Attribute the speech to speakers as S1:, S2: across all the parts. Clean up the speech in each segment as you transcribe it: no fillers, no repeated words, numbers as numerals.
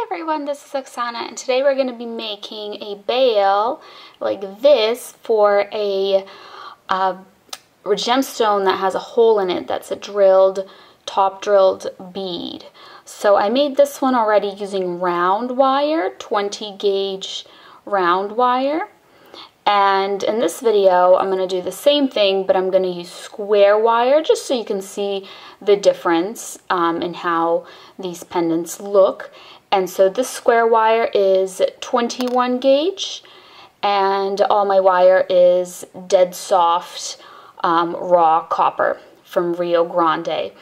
S1: everyone, this is Oksana, and today we're going to be making a bail like this for a gemstone that has a hole in it that's a top drilled bead. So I made this one already using round wire, 20 gauge round wire. And in this video, I'm going to do the same thing, but I'm going to use square wire just so you can see the difference in how these pendants look. And so this square wire is 21 gauge, and all my wire is dead soft raw copper from Rio Grande.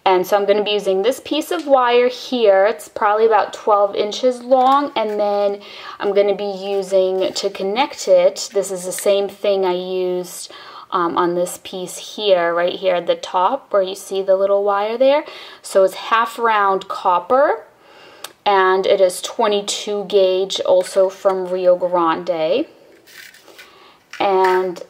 S1: And so I'm going to be using this piece of wire here. It's probably about 12 inches long, and then I'm going to be using, to connect it, this is the same thing I used on this piece here, right here at the top where you see the little wire there. So it's half round copper, and it is 22 gauge, also from Rio Grande. And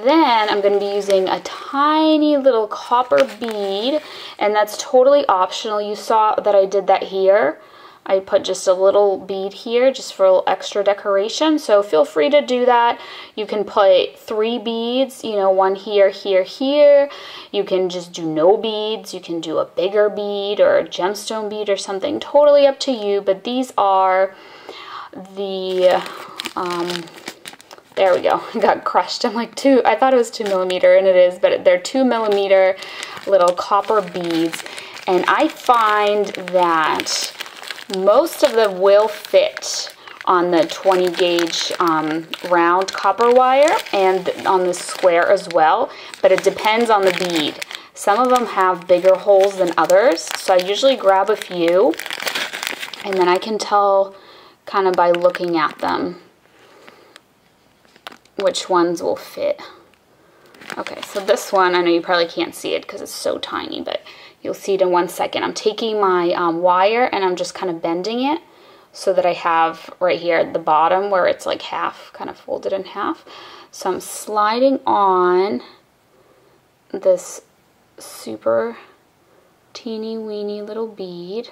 S1: then I'm going to be using a tiny little copper bead, and that's totally optional. You saw that I did that here. I put just a little bead here just for a little extra decoration, so feel free to do that. You can put 3 beads, you know, one here, here, here. You can just do no beads. You can do a bigger bead or a gemstone bead or something, totally up to you. But these are the there we go. I got crushed. I'm like I thought it was 2 millimeter, and it is, but they're 2 millimeter little copper beads. And I find that most of them will fit on the 20 gauge round copper wire and on the square as well, but it depends on the bead. Some of them have bigger holes than others, so I usually grab a few, and then I can tell kind of by looking at them which ones will fit. Okay, so this one, I know you probably can't see it because it's so tiny, but you'll see it in 1 second. I'm taking my wire and I'm just kind of bending it so that I have right here at the bottom where it's like half, kind of folded in half. So I'm sliding on this super teeny weeny little bead.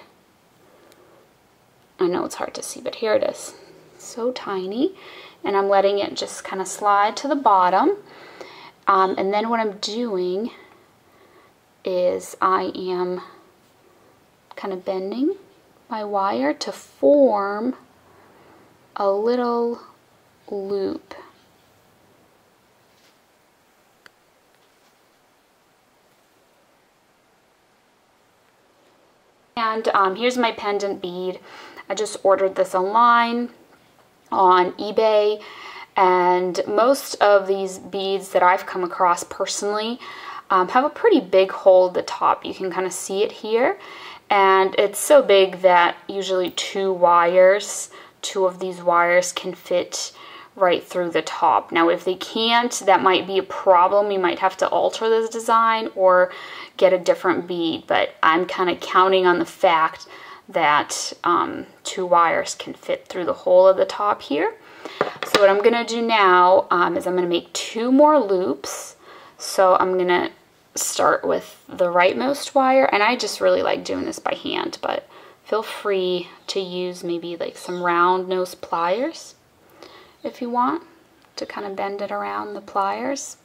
S1: I know it's hard to see, but here it is. So tiny. And I'm letting it just kind of slide to the bottom. And then what I'm doing is I am kind of bending my wire to form a little loop. And here's my pendant bead. I just ordered this online on eBay, and most of these beads that I've come across personally have a pretty big hole at the top. You can kind of see it here, and it's so big that usually 2 of these wires can fit right through the top. Now if they can't, that might be a problem. You might have to alter this design or get a different bead, but I'm kind of counting on the fact that 2 wires can fit through the hole at the top here. So what I'm going to do now is I'm going to make 2 more loops. So I'm going to start with the rightmost wire, and I just really like doing this by hand, but feel free to use maybe like some round nose pliers if you want to kind of bend it around the pliers.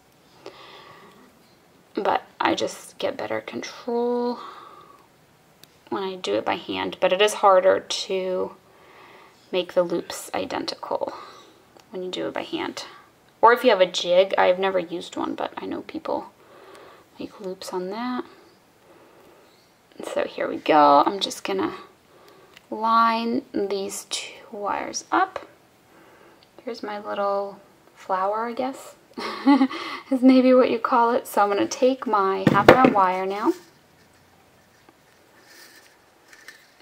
S1: But I just get better control when I do it by hand, but it is harder to make the loops identical when you do it by hand. Or if you have a jig, I've never used one, but I know people make loops on that. And so here we go. I'm just gonna line these 2 wires up. Here's my little flower, I guess, is maybe what you call it. So I'm gonna take my half round wire now,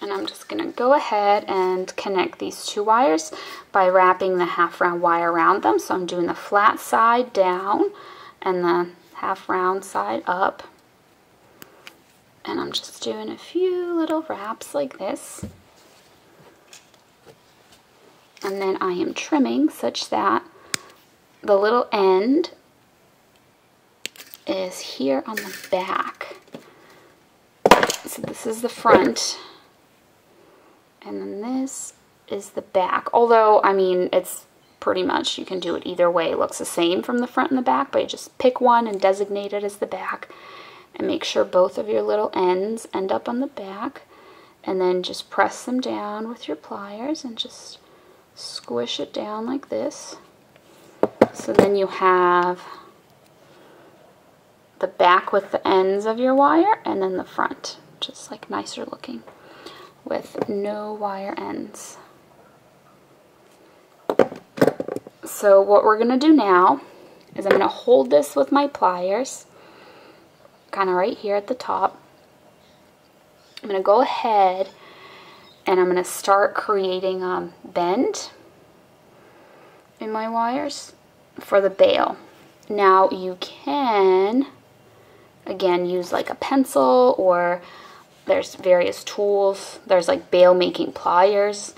S1: and I'm just going to go ahead and connect these 2 wires by wrapping the half round wire around them. So I'm doing the flat side down and the half round side up. And I'm just doing a few little wraps like this. And then I am trimming such that the little end is here on the back. So this is the front. And then this is the back. Although, I mean, it's pretty much, you can do it either way. It looks the same from the front and the back, but you just pick one and designate it as the back. And make sure both of your little ends end up on the back. And then just press them down with your pliers and just squish it down like this. So then you have the back with the ends of your wire, and then the front, just like nicer looking with no wire ends. So what we're going to do now is I'm going to hold this with my pliers, kind of right here at the top. I'm going to go ahead and I'm going to start creating a bend in my wires for the bail. Now you can, again, use like a pencil, or there's various tools. There's like bail making pliers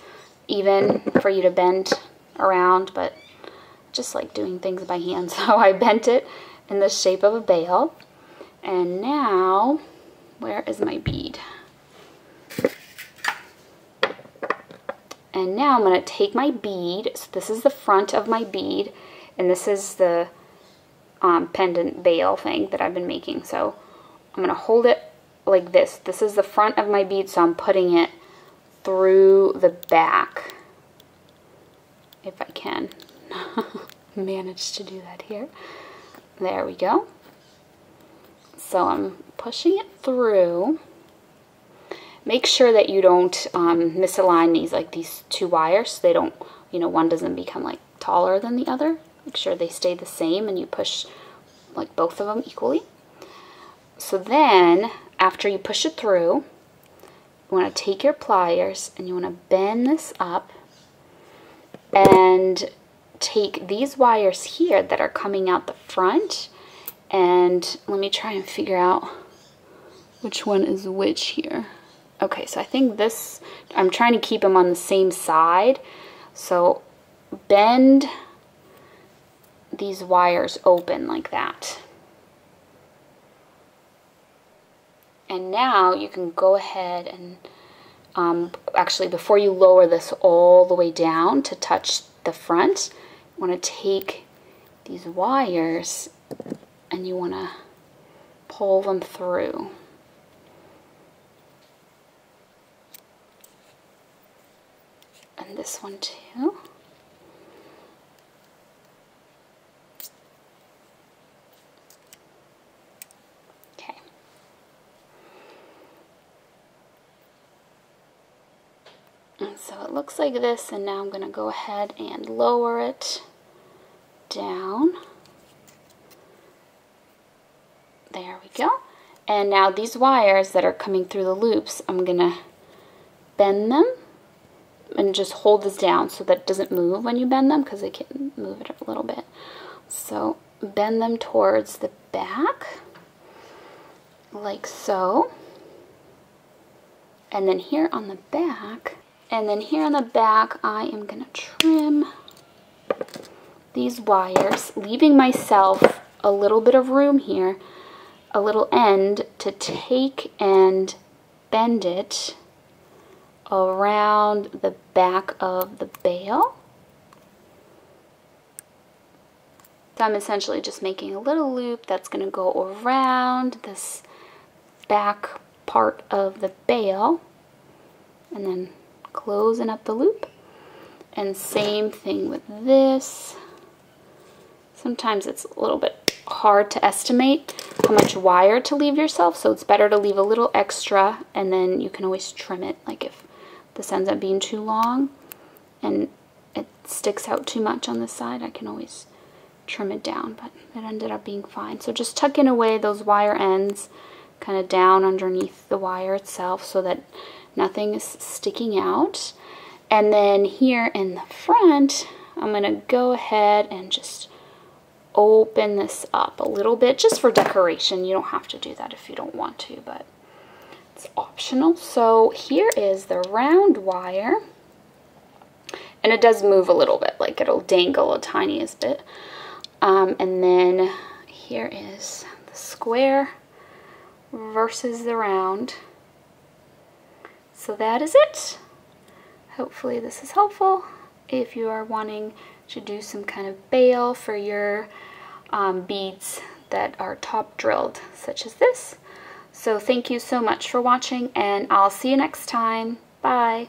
S1: even for you to bend around, but just like doing things by hand. So I bent it in the shape of a bail. And now, where is my bead? And now I'm going to take my bead. So this is the front of my bead, and this is the pendant bail thing that I've been making. So I'm going to hold it like this. This is the front of my bead, so I'm putting it through the back, if I can manage to do that here. There we go. So I'm pushing it through. Make sure that you don't misalign these two wires, so they don't, you know, one doesn't become like taller than the other. Make sure they stay the same and you push like both of them equally. So then, after you push it through, you want to take your pliers and you want to bend this up and take these wires here that are coming out the front, and let me try and figure out which one is which here. Okay, so I think this, I'm trying to keep them on the same side, so bend these wires open like that. And now you can go ahead and actually, before you lower this all the way down to touch the front, you want to take these wires and you want to pull them through. And this one too. Okay. And so it looks like this, and now I'm going to go ahead and lower it down. There we go. And now these wires that are coming through the loops, I'm going to bend them and just hold this down so that it doesn't move when you bend them, because they can move it a little bit. So bend them towards the back, like so. And then here on the back, I am going to trim these wires, leaving myself a little bit of room here, a little end to take and bend it around the back of the bail. So I'm essentially just making a little loop that's going to go around this back part of the bail and then closing up the loop. And same thing with this. Sometimes it's a little bit hard to estimate how much wire to leave yourself, so it's better to leave a little extra, and then you can always trim it. Like if this ends up being too long and it sticks out too much on this side, I can always trim it down, but it ended up being fine. So just tucking away those wire ends kind of down underneath the wire itself so that nothing is sticking out. And then here in the front, I'm going to go ahead and just open this up a little bit just for decoration. You don't have to do that if you don't want to, but it's optional. So here is the round wire, and it does move a little bit, like it'll dangle a tiniest bit. And then here is the square versus the round. So that is it. hopefully this is helpful if you are wanting to do some kind of bail for your beads that are top drilled, such as this. So thank you so much for watching, and I'll see you next time. Bye.